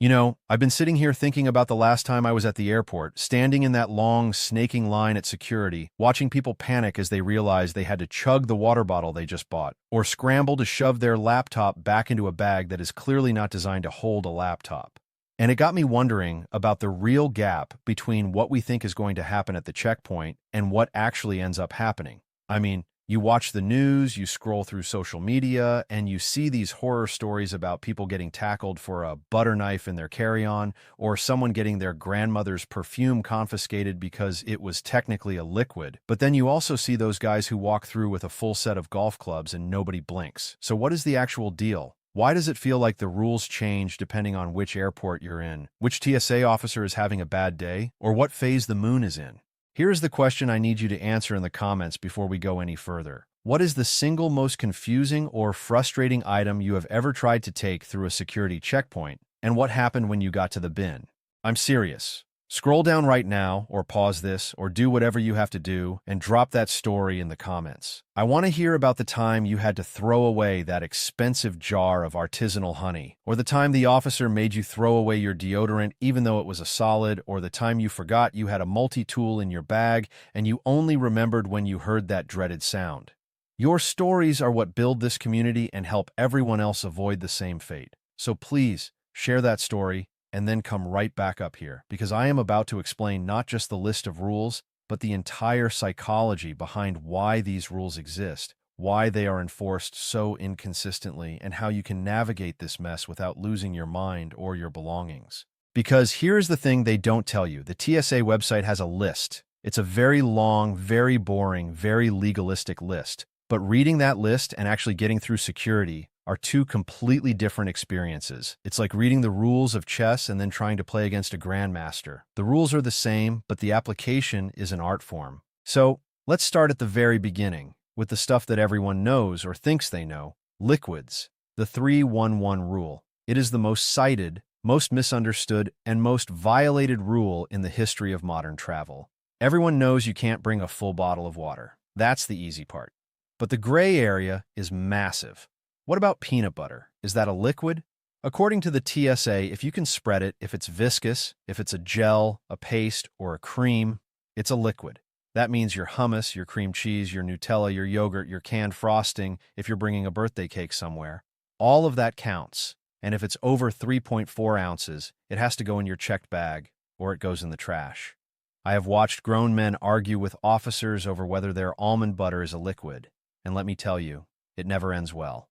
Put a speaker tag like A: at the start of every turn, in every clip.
A: I've been sitting here thinking about the last time I was at the airport, standing in that long, snaking line at security, watching people panic as they realized they had to chug the water bottle they just bought, or scramble to shove their laptop back into a bag that is clearly not designed to hold a laptop. And it got me wondering about the real gap between what we think is going to happen at the checkpoint and what actually ends up happening. I mean, you watch the news, you scroll through social media, and you see these horror stories about people getting tackled for a butter knife in their carry-on, or someone getting their grandmother's perfume confiscated because it was technically a liquid. But then you also see those guys who walk through with a full set of golf clubs and nobody blinks. So what is the actual deal? Why does it feel like the rules change depending on which airport you're in, which TSA officer is having a bad day, or what phase the moon is in? Here's the question I need you to answer in the comments before we go any further. What is the single most confusing or frustrating item you have ever tried to take through a security checkpoint, and what happened when you got to the bin? I'm serious. Scroll down right now, or pause this, or do whatever you have to do, and drop that story in the comments. I want to hear about the time you had to throw away that expensive jar of artisanal honey, or the time the officer made you throw away your deodorant even though it was a solid, or the time you forgot you had a multi-tool in your bag and you only remembered when you heard that dreaded sound. Your stories are what build this community and help everyone else avoid the same fate. So please, share that story, and then come right back up here, because I am about to explain not just the list of rules, but the entire psychology behind why these rules exist, why they are enforced so inconsistently, and how you can navigate this mess without losing your mind or your belongings. Because here's the thing they don't tell you. The TSA website has a list. It's a very long, very boring, very legalistic list. But reading that list and actually getting through security are two completely different experiences. It's like reading the rules of chess and then trying to play against a grandmaster. The rules are the same, but the application is an art form. So let's start at the very beginning, with the stuff that everyone knows or thinks they know: liquids. The 3-1-1 rule. It is the most cited, most misunderstood, and most violated rule in the history of modern travel. Everyone knows you can't bring a full bottle of water. That's the easy part. But the gray area is massive. What about peanut butter? Is that a liquid? According to the TSA, if you can spread it, if it's viscous, if it's a gel, a paste, or a cream, it's a liquid. That means your hummus, your cream cheese, your Nutella, your yogurt, your canned frosting, if you're bringing a birthday cake somewhere. All of that counts. And if it's over 3.4 ounces, it has to go in your checked bag, or it goes in the trash. I have watched grown men argue with officers over whether their almond butter is a liquid. And let me tell you, it never ends well.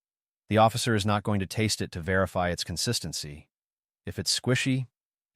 A: The officer is not going to taste it to verify its consistency. If it's squishy,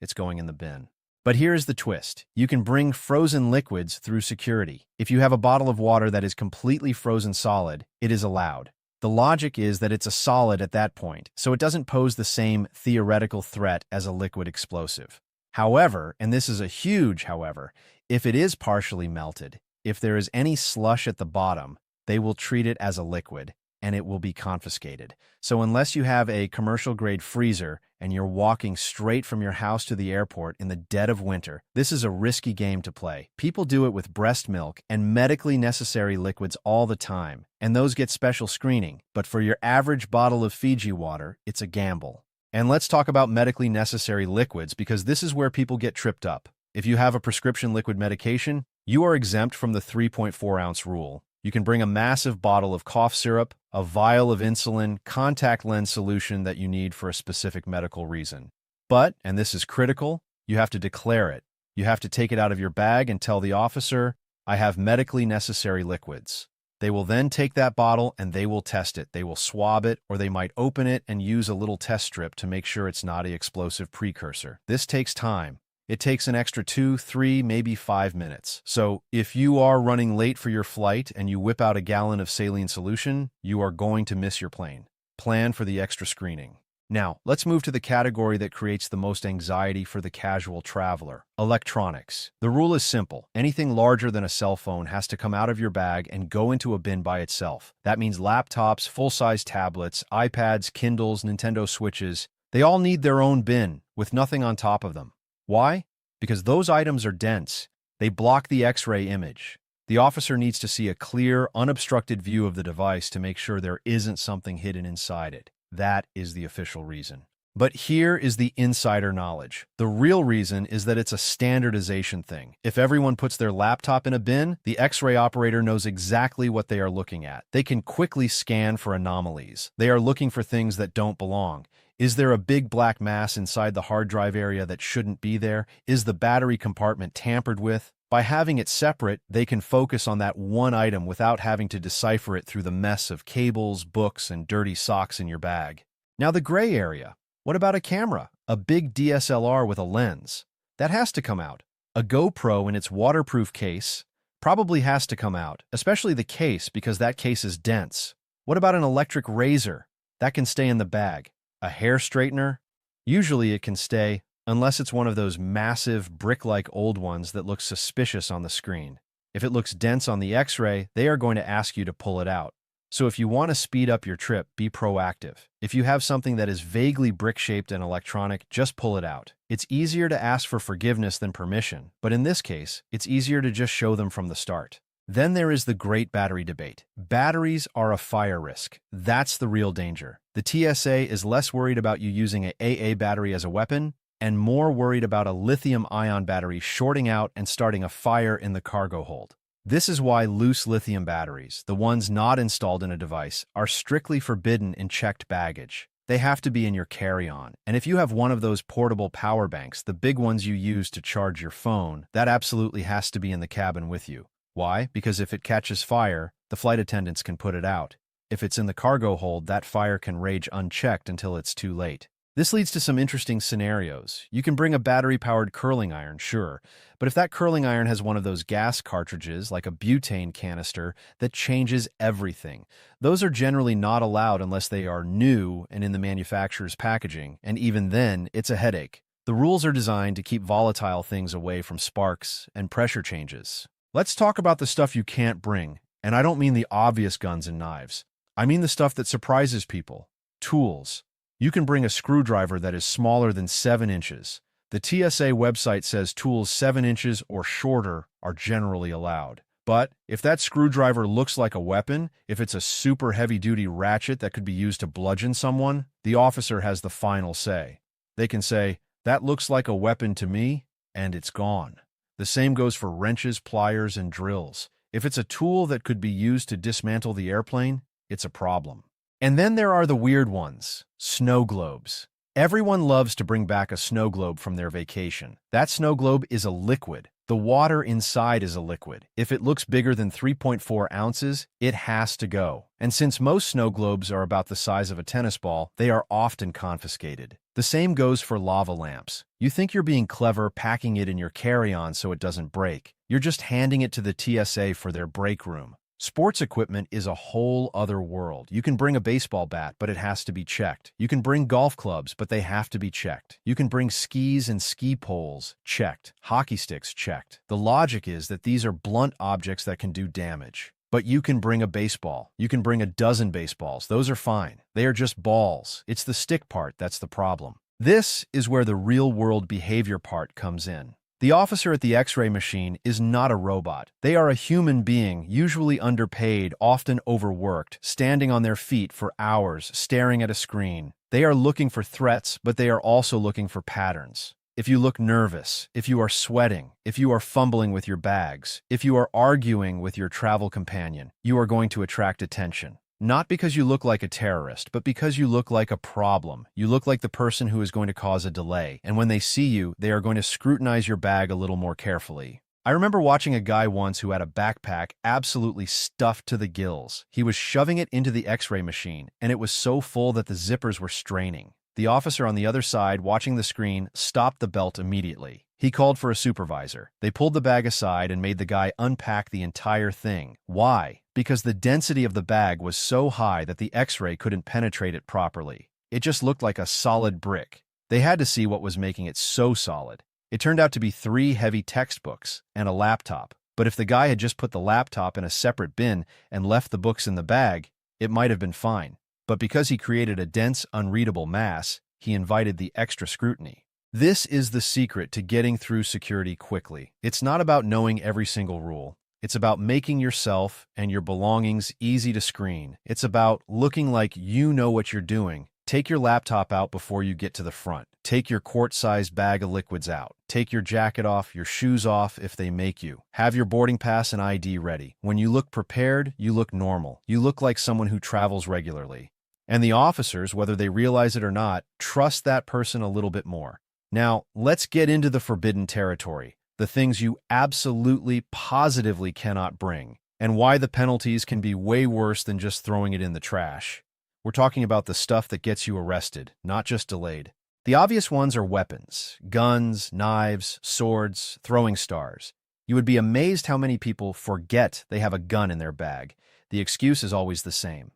A: it's going in the bin. But here's the twist. You can bring frozen liquids through security. If you have a bottle of water that is completely frozen solid, it is allowed. The logic is that it's a solid at that point, so it doesn't pose the same theoretical threat as a liquid explosive. However, and this is a huge however, if it is partially melted, if there is any slush at the bottom, they will treat it as a liquid, and it will be confiscated. So unless you have a commercial-grade freezer and you're walking straight from your house to the airport in the dead of winter, this is a risky game to play. People do it with breast milk and medically necessary liquids all the time, and those get special screening. But for your average bottle of Fiji water, it's a gamble. And let's talk about medically necessary liquids, because this is where people get tripped up. If you have a prescription liquid medication, you are exempt from the 3.4-ounce rule. You can bring a massive bottle of cough syrup, a vial of insulin, contact lens solution that you need for a specific medical reason. But, and this is critical, you have to declare it. You have to take it out of your bag and tell the officer, "I have medically necessary liquids." They will then take that bottle and they will test it. They will swab it, or they might open it and use a little test strip to make sure it's not an explosive precursor. This takes time. It takes an extra 2, 3, maybe 5 minutes. So if you are running late for your flight and you whip out a gallon of saline solution, you are going to miss your plane. Plan for the extra screening. Now, let's move to the category that creates the most anxiety for the casual traveler: electronics. The rule is simple. Anything larger than a cell phone has to come out of your bag and go into a bin by itself. That means laptops, full-size tablets, iPads, Kindles, Nintendo Switches. They all need their own bin with nothing on top of them. Why? Because those items are dense. They block the X-ray image. The officer needs to see a clear, unobstructed view of the device to make sure there isn't something hidden inside it. That is the official reason. But here is the insider knowledge. The real reason is that it's a standardization thing. If everyone puts their laptop in a bin, the X-ray operator knows exactly what they are looking at. They can quickly scan for anomalies. They are looking for things that don't belong. Is there a big black mass inside the hard drive area that shouldn't be there? Is the battery compartment tampered with? By having it separate, they can focus on that one item without having to decipher it through the mess of cables, books, and dirty socks in your bag. Now the gray area. What about a camera? A big DSLR with a lens? That has to come out. A GoPro in its waterproof case probably has to come out, especially the case because that case is dense. What about an electric razor? That can stay in the bag. A hair straightener? Usually it can stay, unless it's one of those massive, brick-like old ones that look suspicious on the screen. If it looks dense on the X-ray, they are going to ask you to pull it out. So if you want to speed up your trip, be proactive. If you have something that is vaguely brick-shaped and electronic, just pull it out. It's easier to ask for forgiveness than permission, but in this case, it's easier to just show them from the start. Then there is the great battery debate. Batteries are a fire risk. That's the real danger. The TSA is less worried about you using an AA battery as a weapon and more worried about a lithium-ion battery shorting out and starting a fire in the cargo hold. This is why loose lithium batteries, the ones not installed in a device, are strictly forbidden in checked baggage. They have to be in your carry-on. And if you have one of those portable power banks, the big ones you use to charge your phone, that absolutely has to be in the cabin with you. Why? Because if it catches fire, the flight attendants can put it out. If it's in the cargo hold, that fire can rage unchecked until it's too late. This leads to some interesting scenarios. You can bring a battery-powered curling iron, sure, but if that curling iron has one of those gas cartridges, like a butane canister, that changes everything, those are generally not allowed unless they are new and in the manufacturer's packaging, and even then, it's a headache. The rules are designed to keep volatile things away from sparks and pressure changes. Let's talk about the stuff you can't bring, and I don't mean the obvious guns and knives. I mean the stuff that surprises people. Tools. You can bring a screwdriver that is smaller than 7 inches. The TSA website says tools 7 inches or shorter are generally allowed. But if that screwdriver looks like a weapon, if it's a super heavy-duty ratchet that could be used to bludgeon someone, the officer has the final say. They can say, "That looks like a weapon to me," and it's gone. The same goes for wrenches, pliers, and drills. If it's a tool that could be used to dismantle the airplane, it's a problem. And then there are the weird ones, snow globes. Everyone loves to bring back a snow globe from their vacation. That snow globe is a liquid. The water inside is a liquid. If it looks bigger than 3.4 ounces, it has to go. And since most snow globes are about the size of a tennis ball, they are often confiscated. The same goes for lava lamps. You think you're being clever packing it in your carry-on so it doesn't break. You're just handing it to the TSA for their break room. Sports equipment is a whole other world. You can bring a baseball bat, but it has to be checked. You can bring golf clubs, but they have to be checked. You can bring skis and ski poles, checked. Hockey sticks, checked. The logic is that these are blunt objects that can do damage. But you can bring a baseball. You can bring a dozen baseballs. Those are fine. They are just balls. It's the stick part that's the problem. This is where the real-world behavior part comes in. The officer at the X-ray machine is not a robot. They are a human being, usually underpaid, often overworked, standing on their feet for hours, staring at a screen. They are looking for threats, but they are also looking for patterns. If you look nervous, if you are sweating, if you are fumbling with your bags, if you are arguing with your travel companion, you are going to attract attention. Not because you look like a terrorist, but because you look like a problem. You look like the person who is going to cause a delay, and when they see you, they are going to scrutinize your bag a little more carefully. I remember watching a guy once who had a backpack absolutely stuffed to the gills. He was shoving it into the X-ray machine, and it was so full that the zippers were straining. The officer on the other side, watching the screen, stopped the belt immediately. He called for a supervisor. They pulled the bag aside and made the guy unpack the entire thing. Why? Because the density of the bag was so high that the X-ray couldn't penetrate it properly. It just looked like a solid brick. They had to see what was making it so solid. It turned out to be 3 heavy textbooks and a laptop. But if the guy had just put the laptop in a separate bin and left the books in the bag, it might have been fine. But because he created a dense, unreadable mass, he invited the extra scrutiny. This is the secret to getting through security quickly. It's not about knowing every single rule. It's about making yourself and your belongings easy to screen. It's about looking like you know what you're doing, Take your laptop out before you get to the front. Take your quart-sized bag of liquids out. Take your jacket off, your shoes off if they make you. Have your boarding pass and ID ready. When you look prepared, you look normal. You look like someone who travels regularly. And the officers, whether they realize it or not, trust that person a little bit more. Now, let's get into the forbidden territory, the things you absolutely, positively cannot bring, and why the penalties can be way worse than just throwing it in the trash. We're talking about the stuff that gets you arrested, not just delayed. The obvious ones are weapons, guns, knives, swords, throwing stars. You would be amazed how many people forget they have a gun in their bag. The excuse is always the same.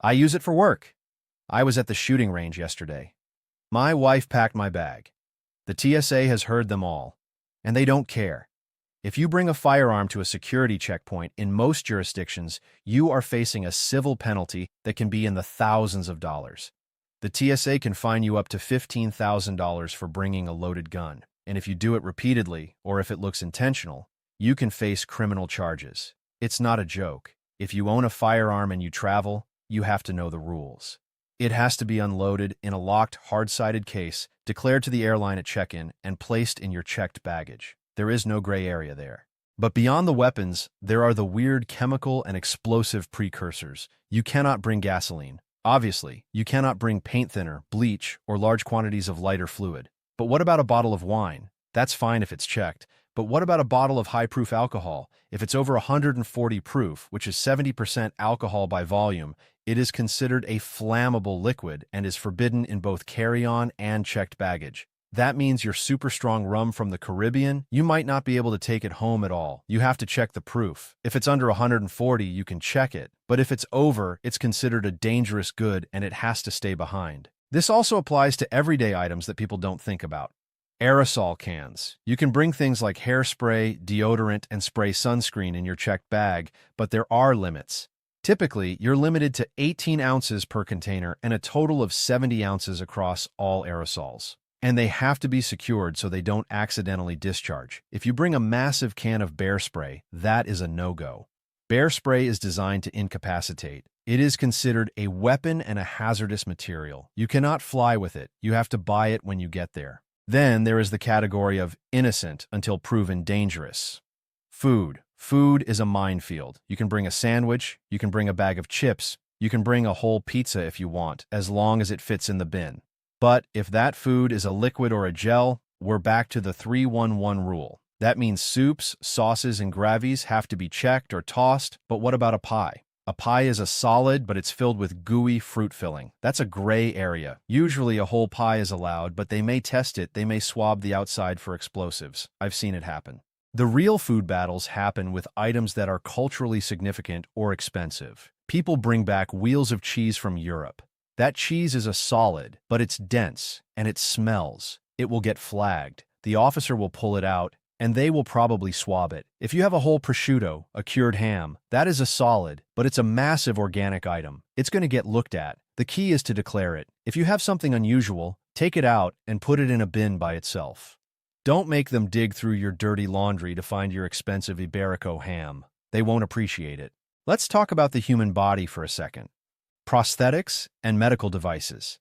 A: I use it for work. I was at the shooting range yesterday. My wife packed my bag. The TSA has heard them all, and they don't care. If you bring a firearm to a security checkpoint in most jurisdictions, you are facing a civil penalty that can be in the thousands of dollars. The TSA can fine you up to $15,000 for bringing a loaded gun, and if you do it repeatedly, or if it looks intentional, you can face criminal charges. It's not a joke. If you own a firearm and you travel, you have to know the rules. It has to be unloaded in a locked, hard-sided case, declared to the airline at check-in, and placed in your checked baggage. There is no gray area there. But beyond the weapons, there are the weird chemical and explosive precursors. You cannot bring gasoline. Obviously, you cannot bring paint thinner, bleach, or large quantities of lighter fluid. But what about a bottle of wine? That's fine if it's checked. But what about a bottle of high-proof alcohol? If it's over 140 proof, which is 70% alcohol by volume, it is considered a flammable liquid and is forbidden in both carry-on and checked baggage. That means your super strong rum from the Caribbean, you might not be able to take it home at all. You have to check the proof. If it's under 140, you can check it. But if it's over, it's considered a dangerous good and it has to stay behind. This also applies to everyday items that people don't think about. Aerosol cans. You can bring things like hairspray, deodorant, and spray sunscreen in your checked bag, but there are limits. Typically, you're limited to 18 ounces per container and a total of 70 ounces across all aerosols. And they have to be secured so they don't accidentally discharge. If you bring a massive can of bear spray, that is a no-go. Bear spray is designed to incapacitate. It is considered a weapon and a hazardous material. You cannot fly with it. You have to buy it when you get there. Then there is the category of innocent until proven dangerous. Food. Food is a minefield. You can bring a sandwich, you can bring a bag of chips, you can bring a whole pizza if you want, as long as it fits in the bin. But if that food is a liquid or a gel, we're back to the 3-1-1 rule. That means soups, sauces, and gravies have to be checked or tossed, but what about a pie? A pie is a solid, but it's filled with gooey fruit filling. That's a gray area. Usually a whole pie is allowed, but they may test it, they may swab the outside for explosives. I've seen it happen. The real food battles happen with items that are culturally significant or expensive. People bring back wheels of cheese from Europe. That cheese is a solid, but it's dense, and it smells. It will get flagged. The officer will pull it out, and they will probably swab it. If you have a whole prosciutto, a cured ham, that is a solid, but it's a massive organic item. It's going to get looked at. The key is to declare it. If you have something unusual, take it out and put it in a bin by itself. Don't make them dig through your dirty laundry to find your expensive Iberico ham. They won't appreciate it. Let's talk about the human body for a second. Prosthetics and medical devices.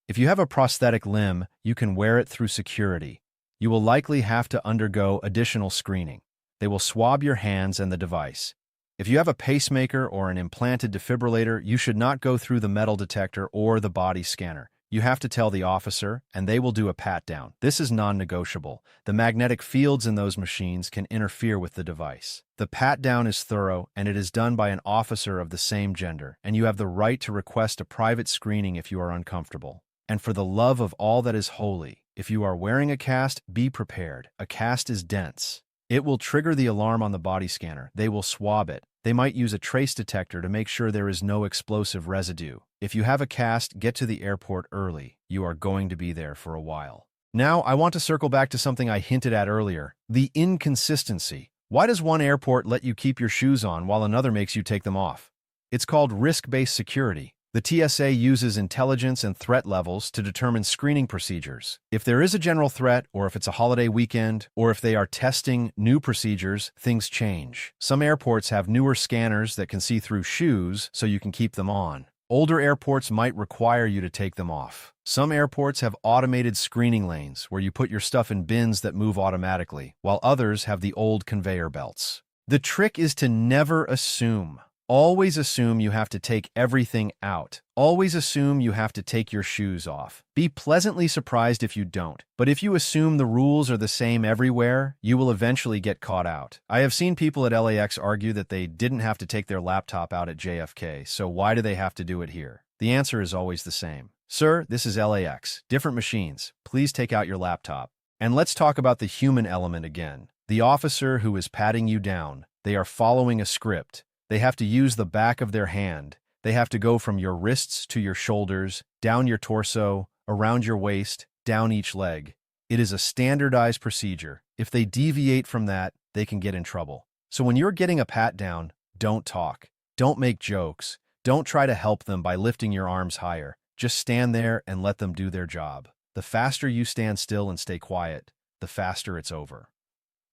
A: If you have a prosthetic limb, you can wear it through security. You will likely have to undergo additional screening. They will swab your hands and the device. If you have a pacemaker or an implanted defibrillator, you should not go through the metal detector or the body scanner. You have to tell the officer, and they will do a pat-down. This is non-negotiable. The magnetic fields in those machines can interfere with the device. The pat-down is thorough, and it is done by an officer of the same gender, and you have the right to request a private screening if you are uncomfortable. And for the love of all that is holy, if you are wearing a cast, be prepared. A cast is dense. It will trigger the alarm on the body scanner. They will swab it. They might use a trace detector to make sure there is no explosive residue. If you have a cast, get to the airport early. You are going to be there for a while. Now, I want to circle back to something I hinted at earlier, the inconsistency. Why does one airport let you keep your shoes on while another makes you take them off? It's called risk-based security. The TSA uses intelligence and threat levels to determine screening procedures. If there is a general threat, or if it's a holiday weekend, or if they are testing new procedures, things change. Some airports have newer scanners that can see through shoes so you can keep them on. Older airports might require you to take them off. Some airports have automated screening lanes where you put your stuff in bins that move automatically, while others have the old conveyor belts. The trick is to never assume. Always assume you have to take everything out. Always assume you have to take your shoes off. Be pleasantly surprised if you don't. But if you assume the rules are the same everywhere, you will eventually get caught out. I have seen people at LAX argue that they didn't have to take their laptop out at JFK, so why do they have to do it here? The answer is always the same. Sir, this is LAX. Different machines. Please take out your laptop. And let's talk about the human element again. The officer who is patting you down. They are following a script. They have to use the back of their hand. They have to go from your wrists to your shoulders, down your torso, around your waist, down each leg. It is a standardized procedure. If they deviate from that, they can get in trouble. So when you're getting a pat down, don't talk. Don't make jokes. Don't try to help them by lifting your arms higher. Just stand there and let them do their job. The faster you stand still and stay quiet, the faster it's over.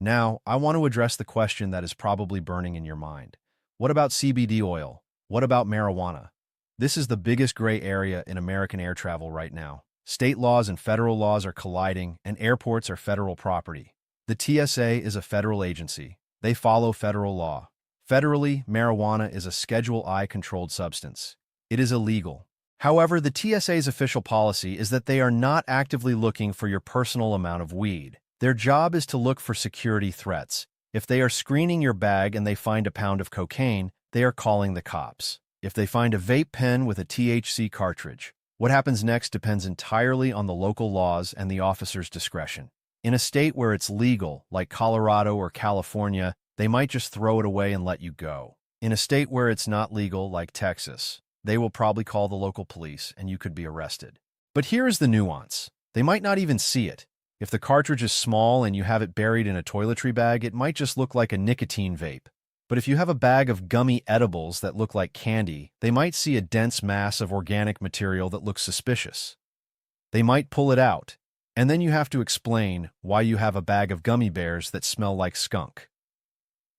A: Now, I want to address the question that is probably burning in your mind. What about CBD oil? What about marijuana? This is the biggest gray area in American air travel right now. State laws and federal laws are colliding, and airports are federal property. The TSA is a federal agency. They follow federal law. Federally, marijuana is a Schedule I controlled substance. It is illegal. However, the TSA's official policy is that they are not actively looking for your personal amount of weed. Their job is to look for security threats. If they are screening your bag and they find a pound of cocaine, they are calling the cops. If they find a vape pen with a THC cartridge, what happens next depends entirely on the local laws and the officer's discretion. In a state where it's legal, like Colorado or California, they might just throw it away and let you go. In a state where it's not legal, like Texas, they will probably call the local police and you could be arrested. But here is the nuance. They might not even see it. If the cartridge is small and you have it buried in a toiletry bag, it might just look like a nicotine vape. But if you have a bag of gummy edibles that look like candy, they might see a dense mass of organic material that looks suspicious. They might pull it out, and then you have to explain why you have a bag of gummy bears that smell like skunk.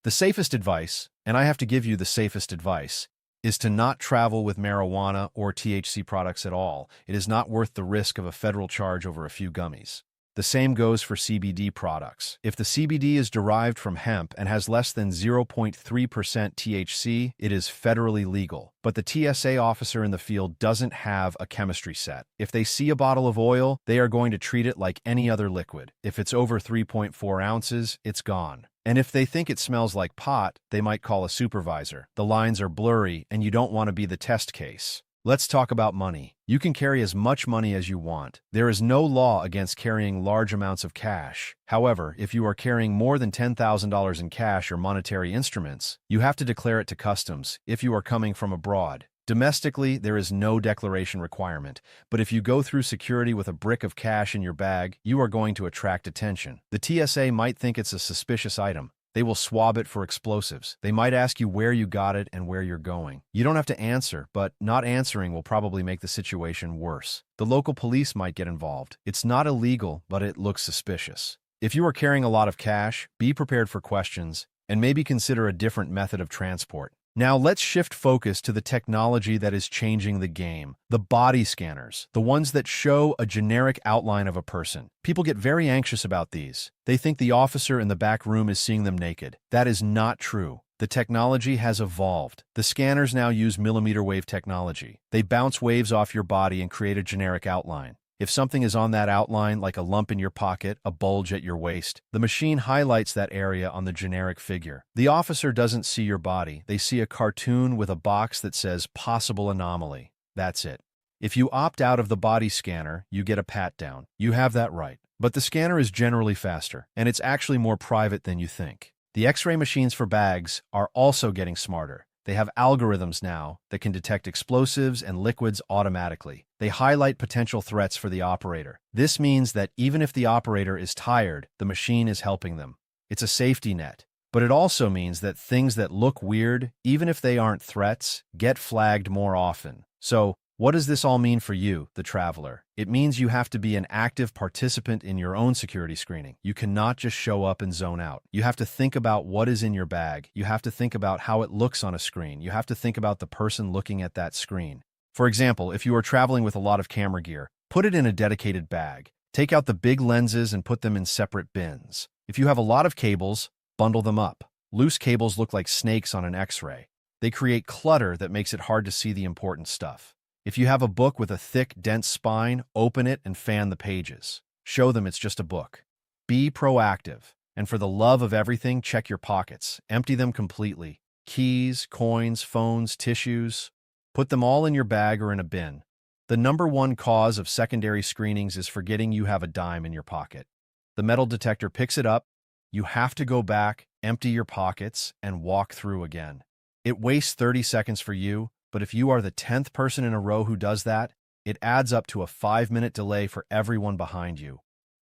A: The safest advice, and I have to give you the safest advice, is to not travel with marijuana or THC products at all. It is not worth the risk of a federal charge over a few gummies. The same goes for CBD products. If the CBD is derived from hemp and has less than 0.3% THC, it is federally legal. But the TSA officer in the field doesn't have a chemistry set. If they see a bottle of oil, they are going to treat it like any other liquid. If it's over 3.4 ounces, it's gone. And if they think it smells like pot, they might call a supervisor. The lines are blurry, and you don't want to be the test case. Let's talk about money. You can carry as much money as you want. There is no law against carrying large amounts of cash. However, if you are carrying more than $10,000 in cash or monetary instruments, you have to declare it to customs if you are coming from abroad. Domestically, there is no declaration requirement, but if you go through security with a brick of cash in your bag, you are going to attract attention. The TSA might think it's a suspicious item. They will swab it for explosives. They might ask you where you got it and where you're going. You don't have to answer, but not answering will probably make the situation worse. The local police might get involved. It's not illegal, but it looks suspicious. If you are carrying a lot of cash, be prepared for questions and maybe consider a different method of transport. Now let's shift focus to the technology that is changing the game. The body scanners, the ones that show a generic outline of a person. People get very anxious about these. They think the officer in the back room is seeing them naked. That is not true. The technology has evolved. The scanners now use millimeter wave technology. They bounce waves off your body and create a generic outline. If something is on that outline, like a lump in your pocket, a bulge at your waist, the machine highlights that area on the generic figure. The officer doesn't see your body. They see a cartoon with a box that says possible anomaly. That's it. If you opt out of the body scanner, you get a pat-down. You have that right. But the scanner is generally faster, and it's actually more private than you think. The X-ray machines for bags are also getting smarter. They have algorithms now that can detect explosives and liquids automatically. They highlight potential threats for the operator. This means that even if the operator is tired, the machine is helping them. It's a safety net. But it also means that things that look weird, even if they aren't threats, get flagged more often. So, what does this all mean for you, the traveler? It means you have to be an active participant in your own security screening. You cannot just show up and zone out. You have to think about what is in your bag. You have to think about how it looks on a screen. You have to think about the person looking at that screen. For example, if you are traveling with a lot of camera gear, put it in a dedicated bag. Take out the big lenses and put them in separate bins. If you have a lot of cables, bundle them up. Loose cables look like snakes on an X-ray. They create clutter that makes it hard to see the important stuff. If you have a book with a thick, dense spine, open it and fan the pages. Show them it's just a book. Be proactive. And for the love of everything, check your pockets. Empty them completely. Keys, coins, phones, tissues. Put them all in your bag or in a bin. The number one cause of secondary screenings is forgetting you have a dime in your pocket. The metal detector picks it up. You have to go back, empty your pockets, and walk through again. It wastes 30 seconds for you, but if you are the 10th person in a row who does that, it adds up to a 5-minute delay for everyone behind you.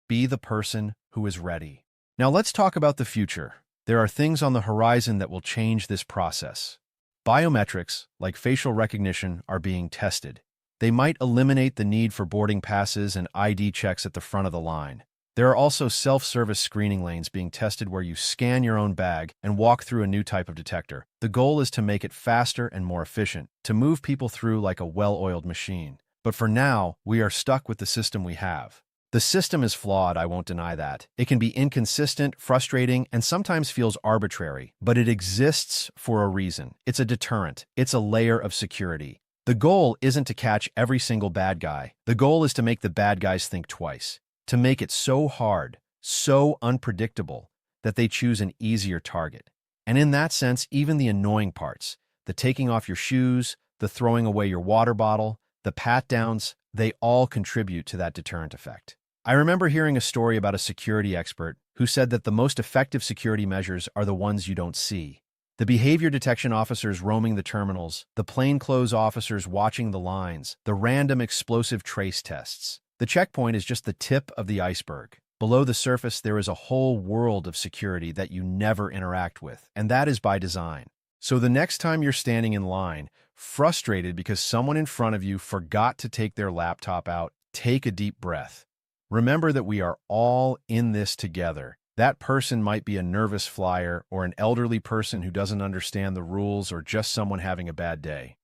A: Be the person who is ready. Now let's talk about the future. There are things on the horizon that will change this process. Biometrics, like facial recognition, are being tested. They might eliminate the need for boarding passes and ID checks at the front of the line. There are also self-service screening lanes being tested where you scan your own bag and walk through a new type of detector. The goal is to make it faster and more efficient, to move people through like a well-oiled machine. But for now, we are stuck with the system we have. The system is flawed, I won't deny that. It can be inconsistent, frustrating, and sometimes feels arbitrary, but it exists for a reason. It's a deterrent. It's a layer of security. The goal isn't to catch every single bad guy. The goal is to make the bad guys think twice, to make it so hard, so unpredictable, that they choose an easier target. And in that sense, even the annoying parts, the taking off your shoes, the throwing away your water bottle, the pat-downs, they all contribute to that deterrent effect. I remember hearing a story about a security expert who said that the most effective security measures are the ones you don't see. The behavior detection officers roaming the terminals, the plainclothes officers watching the lines, the random explosive trace tests. The checkpoint is just the tip of the iceberg. Below the surface, there is a whole world of security that you never interact with, and that is by design. So the next time you're standing in line, frustrated because someone in front of you forgot to take their laptop out, take a deep breath. Remember that we are all in this together. That person might be a nervous flyer or an elderly person who doesn't understand the rules or just someone having a bad day.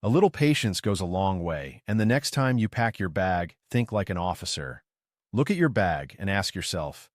A: A little patience goes a long way, and the next time you pack your bag, think like an officer. Look at your bag and ask yourself,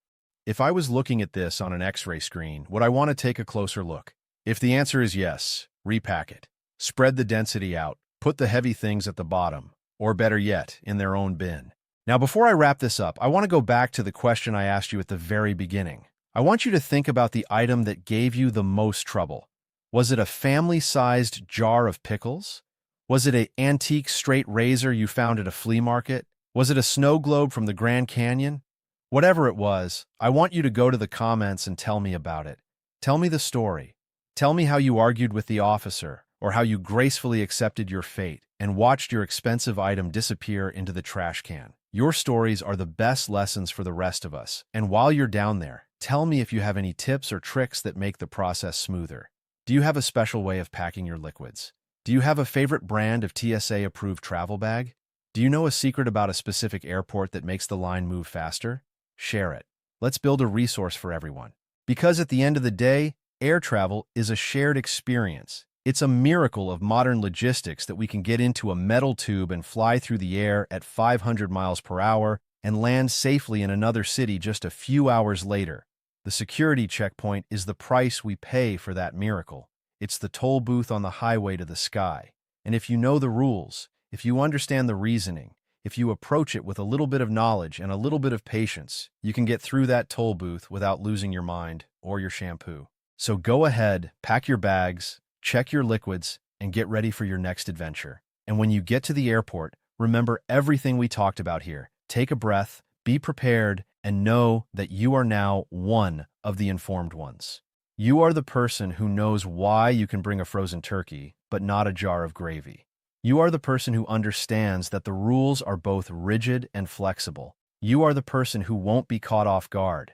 A: if I was looking at this on an X-ray screen, would I want to take a closer look? If the answer is yes, repack it. Spread the density out. Put the heavy things at the bottom, or better yet, in their own bin. Now, before I wrap this up, I want to go back to the question I asked you at the very beginning. I want you to think about the item that gave you the most trouble. Was it a family-sized jar of pickles? Was it an antique straight razor you found at a flea market? Was it a snow globe from the Grand Canyon? Whatever it was, I want you to go to the comments and tell me about it. Tell me the story. Tell me how you argued with the officer, or how you gracefully accepted your fate and watched your expensive item disappear into the trash can. Your stories are the best lessons for the rest of us, and while you're down there, tell me if you have any tips or tricks that make the process smoother. Do you have a special way of packing your liquids? Do you have a favorite brand of TSA-approved travel bag? Do you know a secret about a specific airport that makes the line move faster? Share it. Let's build a resource for everyone. Because at the end of the day, air travel is a shared experience. It's a miracle of modern logistics that we can get into a metal tube and fly through the air at 500 miles per hour and land safely in another city just a few hours later. The security checkpoint is the price we pay for that miracle. It's the toll booth on the highway to the sky. And if you know the rules, if you understand the reasoning, if you approach it with a little bit of knowledge and a little bit of patience, you can get through that toll booth without losing your mind or your shampoo. So go ahead, pack your bags, check your liquids, and get ready for your next adventure. And when you get to the airport, remember everything we talked about here. Take a breath, be prepared, and know that you are now one of the informed ones. You are the person who knows why you can bring a frozen turkey, but not a jar of gravy. You are the person who understands that the rules are both rigid and flexible. You are the person who won't be caught off guard.